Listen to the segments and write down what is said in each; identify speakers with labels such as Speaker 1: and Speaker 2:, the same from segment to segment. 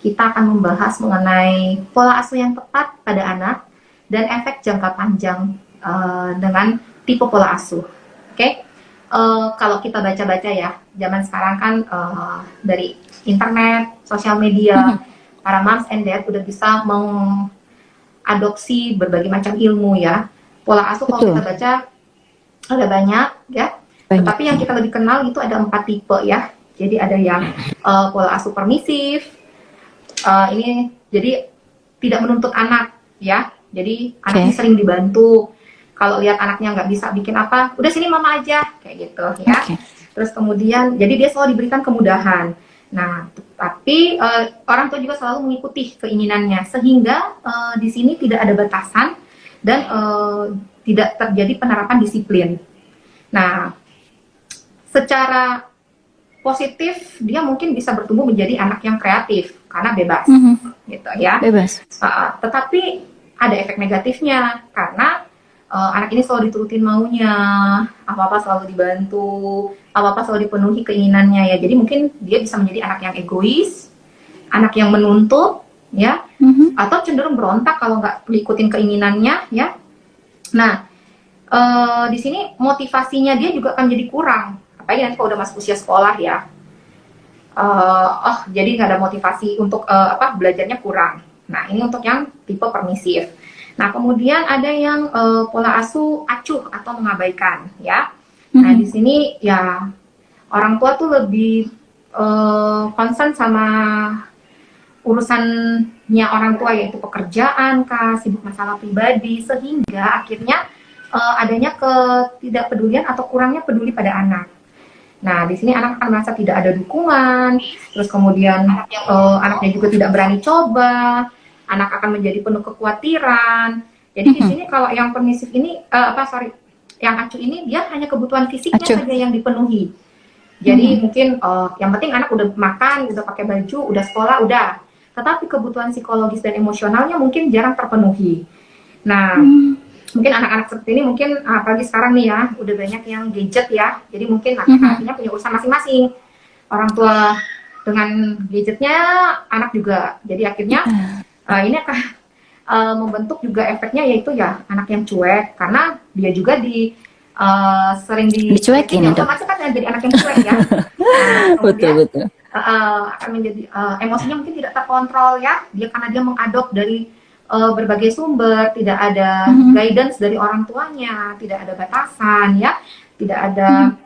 Speaker 1: Kita akan membahas mengenai pola asuh yang tepat pada anak dan efek jangka panjang dengan tipe pola asuh. Oke, kalau kita baca-baca ya, zaman sekarang kan dari internet, sosial media, para moms and dad udah bisa mengadopsi berbagai macam ilmu ya. Pola asuh kalau kita baca ada banyak ya, tetapi yang kita lebih kenal itu ada 4 tipe ya. Jadi ada yang pola asuh permisif, ini jadi tidak menuntut anak ya, jadi anaknya sering dibantu. Kalau lihat anaknya nggak bisa bikin apa, udah sini mama aja, kayak gitu ya. Terus kemudian jadi dia selalu diberikan kemudahan. Nah, tapi orang tua juga selalu mengikuti keinginannya, sehingga di sini tidak ada batasan dan tidak terjadi penerapan disiplin. Nah, secara positif dia mungkin bisa bertumbuh menjadi anak yang kreatif karena bebas, gitu ya.
Speaker 2: Bebas.
Speaker 1: Tetapi ada efek negatifnya karena anak ini selalu diturutin maunya, apa-apa selalu dibantu, apa-apa selalu dipenuhi keinginannya ya. Jadi mungkin dia bisa menjadi anak yang egois, anak yang menuntut, ya, atau cenderung berontak kalau nggak diikutin keinginannya, ya. Nah, di sini motivasinya dia juga akan jadi kurang, apalagi nanti kalau udah masuk usia sekolah ya. Jadi nggak ada motivasi untuk belajarnya kurang. Nah, ini untuk yang tipe permisif. Nah, kemudian ada yang pola asuh acuh atau mengabaikan, ya. Nah, di sini ya orang tua tuh lebih concern sama urusannya orang tua, yaitu pekerjaan kah, sibuk masalah pribadi, sehingga akhirnya adanya ketidakpedulian atau kurangnya peduli pada anak. Nah, di sini anak akan merasa tidak ada dukungan, terus kemudian anaknya juga tidak berani coba. Anak akan menjadi penuh kekhawatiran. Jadi di sini kalau yang permisif ini, yang acuh ini dia hanya kebutuhan fisiknya saja yang dipenuhi. Jadi mungkin yang penting anak udah makan, udah pakai baju, udah sekolah, udah. Tetapi kebutuhan psikologis dan emosionalnya mungkin jarang terpenuhi. Nah, mungkin anak-anak seperti ini mungkin apalagi sekarang nih ya, udah banyak yang gadget ya. Jadi mungkin anak-anaknya punya urusan masing-masing. Orang tua dengan gadgetnya, anak juga. Jadi akhirnya ini akan membentuk juga efeknya, yaitu ya anak yang cuek, karena dia juga sering
Speaker 2: dicuekin,
Speaker 1: otomatis kan jadi anak yang cuek ya.
Speaker 2: Betul.
Speaker 1: Akan menjadi emosinya mungkin tidak terkontrol ya, karena dia mengadop dari berbagai sumber, tidak ada guidance dari orang tuanya, tidak ada batasan ya, tidak ada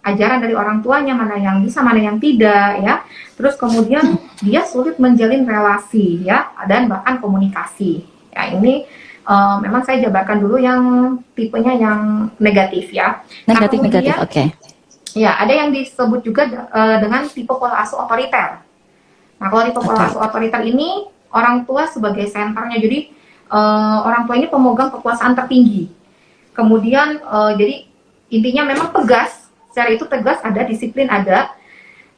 Speaker 1: ajaran dari orang tuanya, mana yang bisa, mana yang tidak ya. Terus kemudian dia sulit menjalin relasi ya, dan bahkan komunikasi. Ya, ini memang saya jabarkan dulu yang tipenya yang negatif ya.
Speaker 2: Negatif, oke.
Speaker 1: Ya, ada yang disebut juga dengan tipe pola asuh otoriter. Nah, kalau tipe pola asuh otoriter ini orang tua sebagai senternya, jadi orang tua ini pemegang kekuasaan tertinggi. Kemudian jadi intinya memang tegas. Secara itu tegas ada, disiplin ada.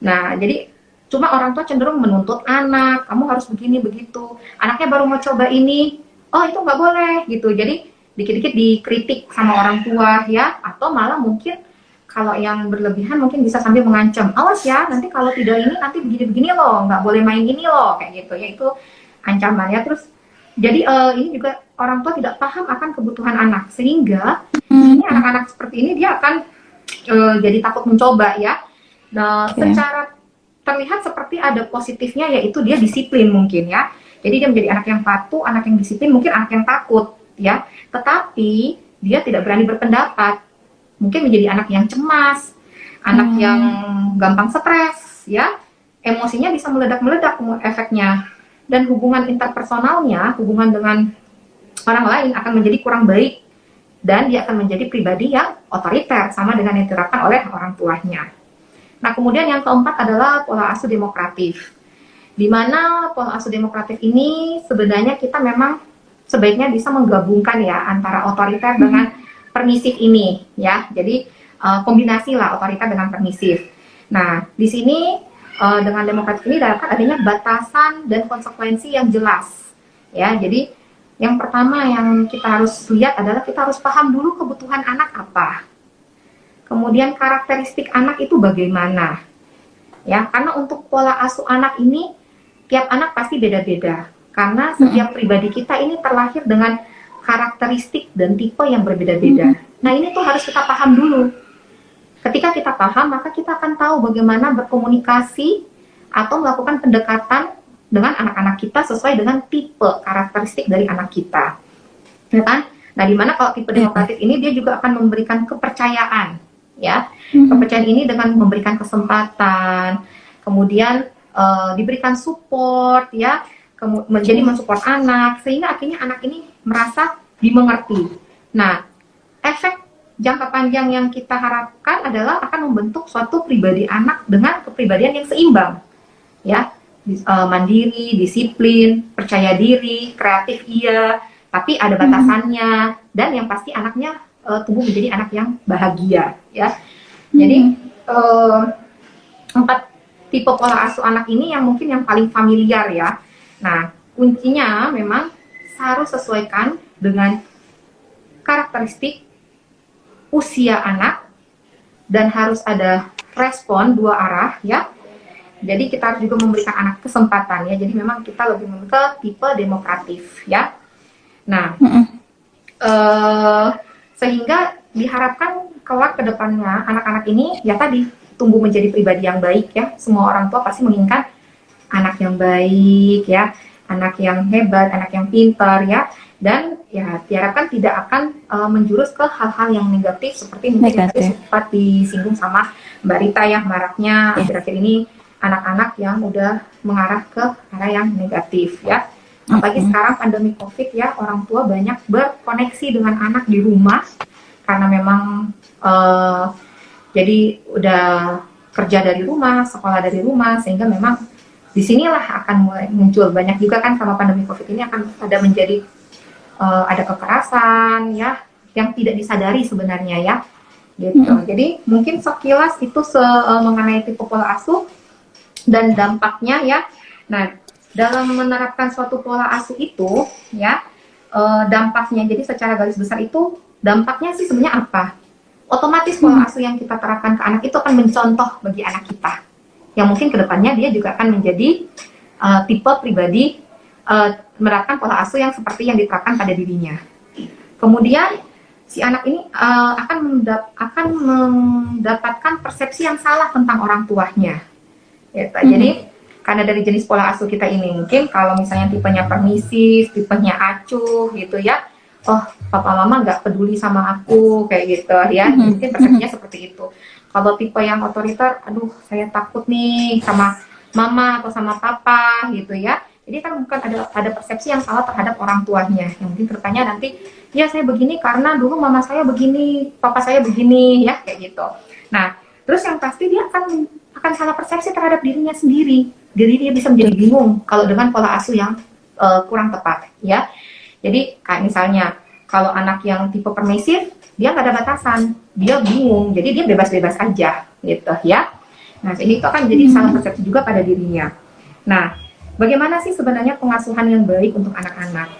Speaker 1: Nah, jadi cuma orang tua cenderung menuntut anak, kamu harus begini begitu. Anaknya baru mau coba ini, oh itu nggak boleh gitu. Jadi dikit-dikit dikritik sama orang tua ya, atau malah mungkin kalau yang berlebihan mungkin bisa sambil mengancam, awas ya, nanti kalau tidak ini nanti begini-begini loh, nggak boleh main ini loh, kayak gitu. Ya itu ancaman ya. Terus jadi ini juga orang tua tidak paham akan kebutuhan anak, sehingga ini anak-anak seperti ini dia akan jadi takut mencoba ya. Nah, secara terlihat seperti ada positifnya, yaitu dia disiplin mungkin ya. Jadi dia menjadi anak yang patuh, anak yang disiplin, mungkin anak yang takut ya. Tetapi dia tidak berani berpendapat, mungkin menjadi anak yang cemas, anak yang gampang stres ya. Emosinya bisa meledak-meledak efeknya, dan hubungan interpersonalnya, hubungan dengan orang lain akan menjadi kurang baik, dan dia akan menjadi pribadi yang otoriter, sama dengan yang diterapkan oleh orang tuanya. Nah, kemudian yang keempat adalah pola asuh demokratif. Di mana pola asuh demokratif ini sebenarnya kita memang sebaiknya bisa menggabungkan ya antara otoriter dengan permisif ini ya. Jadi kombinasi lah otoriter dengan permisif. Nah, di sini dengan demokratif ini dapat adanya batasan dan konsekuensi yang jelas ya. Jadi yang pertama yang kita harus lihat adalah kita harus paham dulu kebutuhan anak apa. Kemudian karakteristik anak itu bagaimana. ya. Karena untuk pola asuh anak ini tiap anak pasti beda-beda. Karena setiap pribadi kita ini terlahir dengan karakteristik dan tipe yang berbeda-beda. Nah, ini tuh harus kita paham dulu. Ketika kita paham, maka kita akan tahu bagaimana berkomunikasi atau melakukan pendekatan dengan anak-anak kita sesuai dengan tipe karakteristik dari anak kita. Ya kan? Nah, dimana kalau tipe demokratis ini dia juga akan memberikan kepercayaan, ya. Kepercayaan ini dengan memberikan kesempatan, kemudian diberikan support, ya, menjadi mensupport anak, sehingga akhirnya anak ini merasa dimengerti. Nah, efek jangka panjang yang kita harapkan adalah akan membentuk suatu pribadi anak dengan kepribadian yang seimbang, ya, mandiri, disiplin, percaya diri, kreatif iya, tapi ada batasannya, dan yang pasti anaknya tumbuh menjadi anak yang bahagia, ya. Jadi 4 tipe pola asuh anak ini yang mungkin yang paling familiar, ya. Nah, kuncinya memang harus sesuaikan dengan karakteristik usia anak dan harus ada respon 2 arah, ya. Jadi kita harus juga memberikan anak kesempatan, ya. Jadi memang kita lebih ke tipe demokratif, ya. Nah, sehingga diharapkan kelak ke depannya anak-anak ini ya tadi tumbuh menjadi pribadi yang baik, ya. Semua orang tua pasti menginginkan anak yang baik, ya, anak yang hebat, anak yang pintar, ya, dan ya diharapkan tidak akan menjurus ke hal-hal yang negatif seperti mungkin tadi sempat disinggung sama Mbak Rita, ya, maraknya akhir-akhir ini anak-anak yang udah mengarah ke arah yang negatif, ya. Apalagi sekarang pandemi COVID, ya, orang tua banyak berkoneksi dengan anak di rumah karena memang jadi udah kerja dari rumah, sekolah dari rumah, sehingga memang disinilah akan mulai muncul banyak juga kan sama pandemi COVID ini akan ada menjadi ada kekerasan, ya, yang tidak disadari sebenarnya, ya, gitu. Jadi mungkin sekilas itu mengenai tipe pola asuh dan dampaknya, ya. Nah, dalam menerapkan suatu pola asuh itu, ya, dampaknya, jadi secara garis besar itu dampaknya sih sebenarnya apa? Otomatis pola asuh yang kita terapkan ke anak itu akan mencontoh bagi anak kita, yang mungkin kedepannya dia juga akan menjadi tipe pribadi menerapkan pola asuh yang seperti yang diterapkan pada dirinya. Kemudian si anak ini akan mendapatkan persepsi yang salah tentang orang tuanya. Gitu. Jadi karena dari jenis pola asuh kita ini mungkin kalau misalnya tipenya permisif, tipenya acuh gitu, ya, oh papa mama nggak peduli sama aku kayak gitu, ya, mungkin persepsinya seperti itu. Kalau tipe yang otoriter, aduh saya takut nih sama mama atau sama papa gitu, ya. Jadi kan bukan ada persepsi yang salah terhadap orang tuanya. Yang mungkin tertanya nanti, ya saya begini karena dulu mama saya begini, papa saya begini, ya, kayak gitu. Nah, terus yang pasti dia akan salah persepsi terhadap dirinya sendiri. Jadi dia bisa menjadi bingung kalau dengan pola asuh yang kurang tepat, ya. Jadi kayak misalnya kalau anak yang tipe permisif, dia nggak ada batasan, dia bingung, jadi dia bebas-bebas aja, gitu, ya. Nah, ini itu akan jadi salah persepsi juga pada dirinya. Nah, bagaimana sih sebenarnya pengasuhan yang baik untuk anak-anak?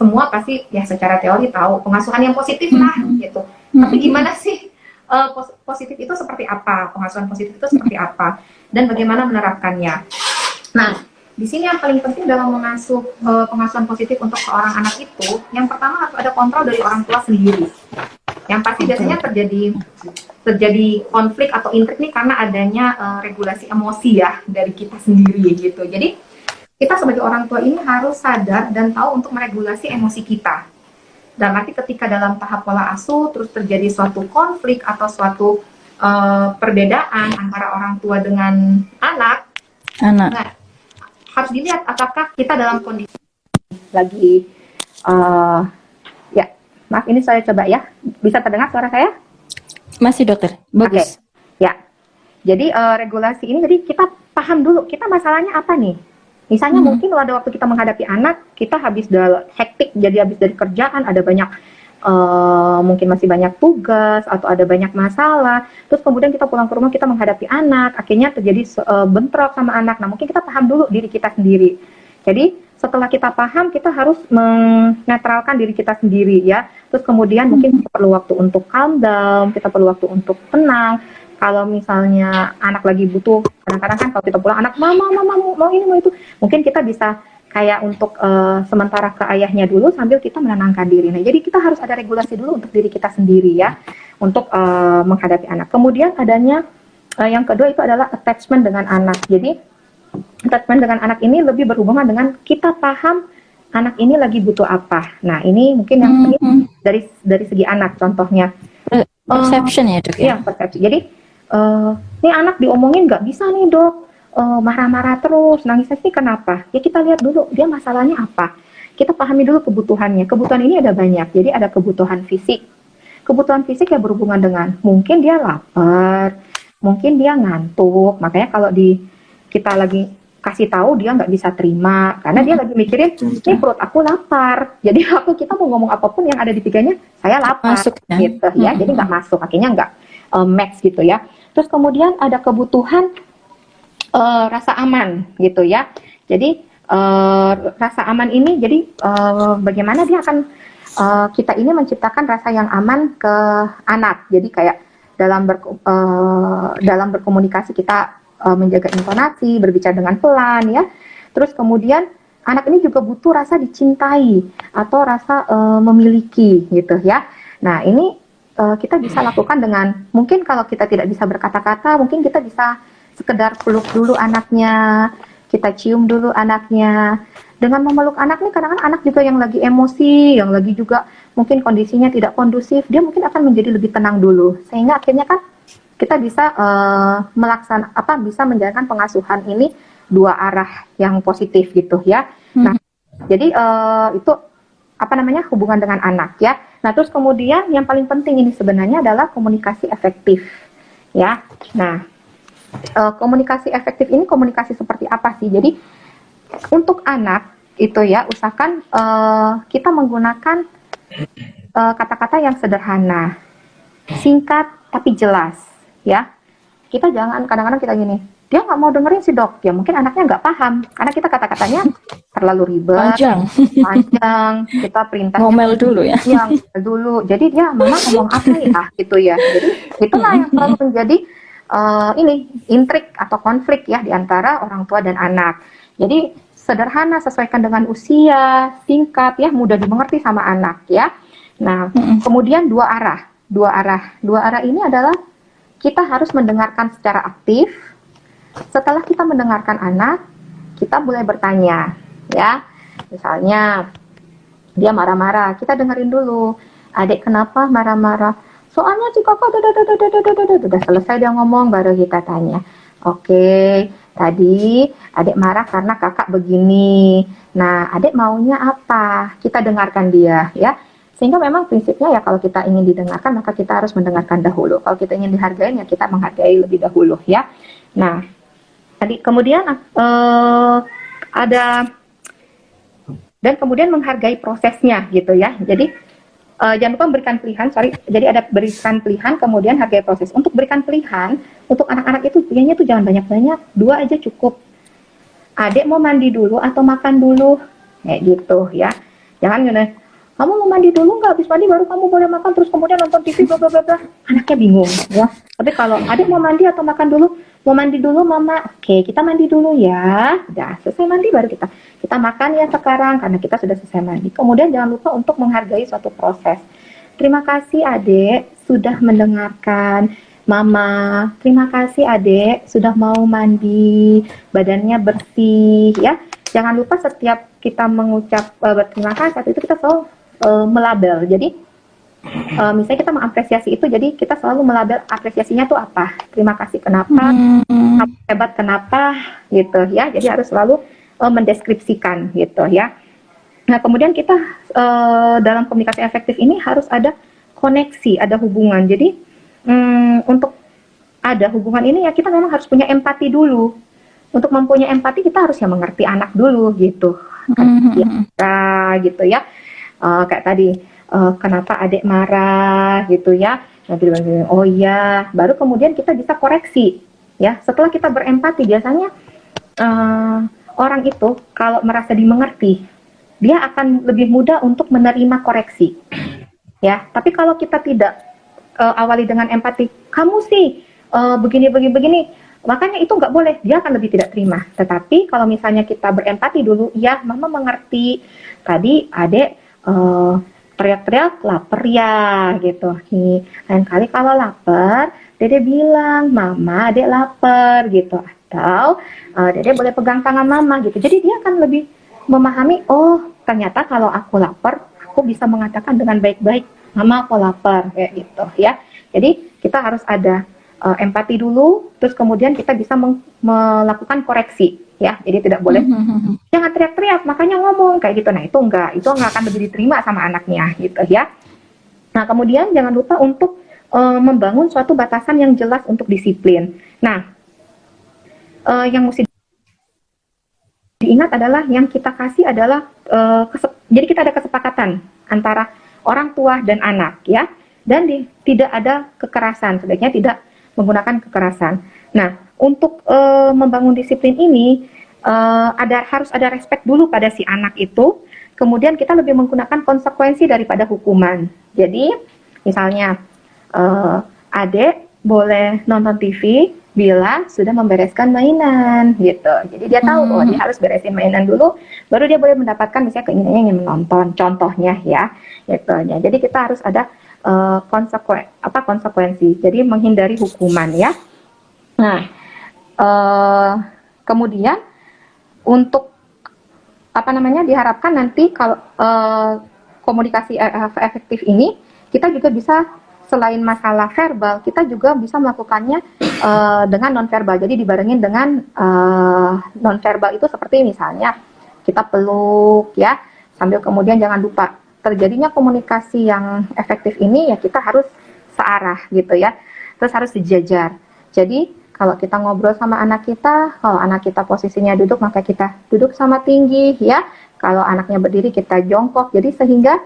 Speaker 1: Semua pasti ya secara teori tahu pengasuhan yang positif lah, gitu. Tapi gimana sih positif itu seperti apa? Pengasuhan positif itu seperti apa? Dan bagaimana menerapkannya? Nah, di sini yang paling penting dalam mengasuh pengasuhan positif untuk seorang anak itu, yang pertama harus ada kontrol dari orang tua sendiri. Yang pasti biasanya terjadi konflik atau intrik nih karena adanya regulasi emosi, ya, dari kita sendiri gitu. Jadi kita sebagai orang tua ini harus sadar dan tahu untuk meregulasi emosi kita. Dan nanti ketika dalam tahap pola asuh terus terjadi suatu konflik atau suatu perbedaan antara orang tua dengan anak. Nah, harus dilihat apakah kita dalam kondisi lagi ya, maaf ini saya coba, ya, bisa terdengar suara saya?
Speaker 2: Masih dokter, bagus.
Speaker 1: Ya, jadi regulasi ini, jadi kita paham dulu kita masalahnya apa nih. Misalnya mungkin pada waktu kita menghadapi anak, kita habis hektik, jadi habis dari kerjaan, ada banyak mungkin masih banyak tugas atau ada banyak masalah. Terus kemudian kita pulang ke rumah, kita menghadapi anak, akhirnya terjadi bentrok sama anak. Nah, mungkin kita paham dulu diri kita sendiri. Jadi setelah kita paham, kita harus menetralkan diri kita sendiri, ya. Terus kemudian mungkin kita perlu waktu untuk calm down, kita perlu waktu untuk tenang. kalau misalnya anak lagi butuh, kadang-kadang kan kalau kita pulang anak mama mau ini mau itu, mungkin kita bisa kayak untuk sementara ke ayahnya dulu sambil kita menenangkan diri. Nah, jadi kita harus ada regulasi dulu untuk diri kita sendiri ya, untuk menghadapi anak. Kemudian adanya yang kedua itu adalah attachment dengan anak. Jadi attachment dengan anak ini lebih berhubungan dengan kita paham anak ini lagi butuh apa. Nah, ini mungkin yang dari segi anak contohnya.
Speaker 2: Perception ya dok
Speaker 1: Iya,
Speaker 2: ya.
Speaker 1: persepsi. Jadi ini anak diomongin nggak bisa nih dok, marah-marah terus, nangis sih kenapa? Ya kita lihat dulu dia masalahnya apa. Kita pahami dulu kebutuhannya. Kebutuhan ini ada banyak. Jadi ada kebutuhan fisik. Kebutuhan fisik yang berhubungan dengan mungkin dia lapar, mungkin dia ngantuk. Makanya kalau kita lagi kasih tahu dia nggak bisa terima karena dia lagi mikirin ini perut aku lapar. Jadi kita mau ngomong apapun yang ada di pikirannya saya lapar
Speaker 2: Masuk, ya.
Speaker 1: gitu ya. Jadi nggak masuk, akhirnya nggak match gitu ya. Terus kemudian ada kebutuhan rasa aman gitu ya. Jadi rasa aman ini jadi bagaimana dia akan kita ini menciptakan rasa yang aman ke anak. Jadi kayak dalam berkomunikasi kita menjaga intonasi, berbicara dengan pelan ya. Terus kemudian anak ini juga butuh rasa dicintai atau rasa memiliki gitu ya. Nah, ini kita bisa lakukan dengan mungkin kalau kita tidak bisa berkata-kata, mungkin kita bisa sekedar peluk dulu anaknya, kita cium dulu anaknya. Dengan memeluk anak nih kadang-kadang anak juga yang lagi emosi, yang lagi juga mungkin kondisinya tidak kondusif, dia mungkin akan menjadi lebih tenang dulu. Sehingga akhirnya kan kita bisa bisa menjalankan pengasuhan ini dua arah yang positif gitu ya. Nah, jadi itu hubungan dengan anak ya. Nah, terus kemudian yang paling penting ini sebenarnya adalah komunikasi efektif ya. Nah, komunikasi efektif ini komunikasi seperti apa sih? Jadi untuk anak itu ya usahakan kita menggunakan kata-kata yang sederhana, singkat tapi jelas ya. Kita jangan kadang-kadang kita gini, dia nggak mau dengerin si dok, ya mungkin anaknya nggak paham karena kita kata-katanya terlalu ribet, panjang, kita perintah
Speaker 2: ngomel dulu ya.
Speaker 1: yang dulu, jadi dia mama ngomong apa ya gitu ya. Jadi itulah yang selalu menjadi intrik atau konflik ya di antara orang tua dan anak. Jadi sederhana, sesuaikan dengan usia, singkat ya, mudah dimengerti sama anak ya. Nah, kemudian dua arah ini adalah kita harus mendengarkan secara aktif. Setelah kita mendengarkan anak, kita mulai bertanya, ya. Misalnya, dia marah-marah, kita dengerin dulu. Adik kenapa marah-marah? Soalnya si kakak udah selesai dia ngomong, baru kita tanya. Oke, tadi adik marah karena kakak begini. Nah, adik maunya apa? Kita dengarkan dia, ya. Sehingga memang prinsipnya ya kalau kita ingin didengarkan maka kita harus mendengarkan dahulu. Kalau kita ingin dihargai ya kita menghargai lebih dahulu ya. Nah, tadi kemudian dan kemudian menghargai prosesnya gitu ya. Jadi jangan lupa berikan pilihan, jadi ada berikan pilihan kemudian hargai proses. Untuk berikan pilihan untuk anak-anak itu pilihannya tuh jangan banyak-banyak, 2 aja cukup. Adik mau mandi dulu atau makan dulu, kayak gitu ya. Jangan gini, kamu mau mandi dulu nggak? Habis mandi baru kamu boleh makan, terus kemudian nonton TV, bla bla bla. Anaknya bingung, ya. Tapi kalau adik mau mandi atau makan dulu, mau mandi dulu mama, oke kita mandi dulu ya. Udah selesai mandi baru kita makan ya sekarang karena kita sudah selesai mandi. Kemudian jangan lupa untuk menghargai suatu proses. Terima kasih adik sudah mendengarkan mama. Terima kasih adik sudah mau mandi, badannya bersih, ya. Jangan lupa setiap kita mengucap berterima kasih saat itu kita selalu melabel. Jadi misalnya kita mengapresiasi itu, jadi kita selalu melabel apresiasinya tuh apa. Terima kasih kenapa, hebat kenapa, gitu ya. Jadi harus selalu mendeskripsikan gitu ya. Nah kemudian kita dalam komunikasi efektif ini harus ada koneksi, ada hubungan. Jadi untuk ada hubungan ini ya kita memang harus punya empati dulu. Untuk mempunyai empati kita harus ya mengerti anak dulu gitu. Gitu ya. Kayak tadi kenapa adik marah gitu ya, nanti bilang oh iya, baru kemudian kita bisa koreksi ya. Setelah kita berempati biasanya orang itu kalau merasa dimengerti dia akan lebih mudah untuk menerima koreksi ya. Tapi kalau kita tidak awali dengan empati, kamu sih begini begini begini. Makanya itu nggak boleh, dia akan lebih tidak terima. Tetapi kalau misalnya kita berempati dulu, ya mama mengerti, tadi adek teriak-teriak lapar ya gitu. Nih, lain kali kalau lapar, dede bilang, mama adek lapar gitu. Atau dede boleh pegang tangan mama gitu. Jadi dia akan lebih memahami, oh ternyata kalau aku lapar, aku bisa mengatakan dengan baik-baik, mama aku lapar, kayak gitu ya. Jadi kita harus ada empati dulu, terus kemudian kita bisa melakukan koreksi ya. Jadi tidak boleh jangan teriak-teriak, makanya ngomong kayak gitu. Nah itu nggak akan lebih diterima sama anaknya gitu ya. Nah kemudian jangan lupa untuk membangun suatu batasan yang jelas untuk disiplin. Nah yang mesti diingat adalah yang kita kasih adalah jadi kita ada kesepakatan antara orang tua dan anak ya, dan tidak ada kekerasan, sebaiknya tidak menggunakan kekerasan. Nah, untuk membangun disiplin ini harus ada respect dulu pada si anak itu. Kemudian kita lebih menggunakan konsekuensi daripada hukuman. Jadi, misalnya adek boleh nonton TV bila sudah membereskan mainan gitu. Jadi dia tahu oh dia harus beresin mainan dulu, baru dia boleh mendapatkan misalnya keinginannya ingin menonton. Contohnya ya, gitu. Jadi kita harus ada konsekuensi. Jadi menghindari hukuman ya. Nah, kemudian untuk diharapkan nanti kalau komunikasi efektif ini kita juga bisa selain masalah verbal, kita juga bisa melakukannya dengan nonverbal. Jadi dibarengin dengan nonverbal itu seperti misalnya kita peluk ya, sambil kemudian jangan lupa terjadinya komunikasi yang efektif ini ya kita harus searah gitu ya, terus harus sejajar. Jadi kalau kita ngobrol sama anak kita, kalau anak kita posisinya duduk maka kita duduk sama tinggi ya, kalau anaknya berdiri kita jongkok, jadi sehingga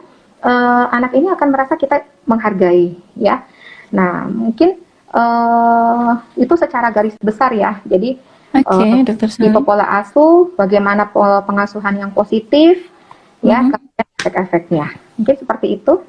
Speaker 1: anak ini akan merasa kita menghargai ya. Nah mungkin itu secara garis besar ya. Jadi tipe pola asuh, bagaimana pola pengasuhan yang positif ya, efek-efeknya. Mungkin seperti itu.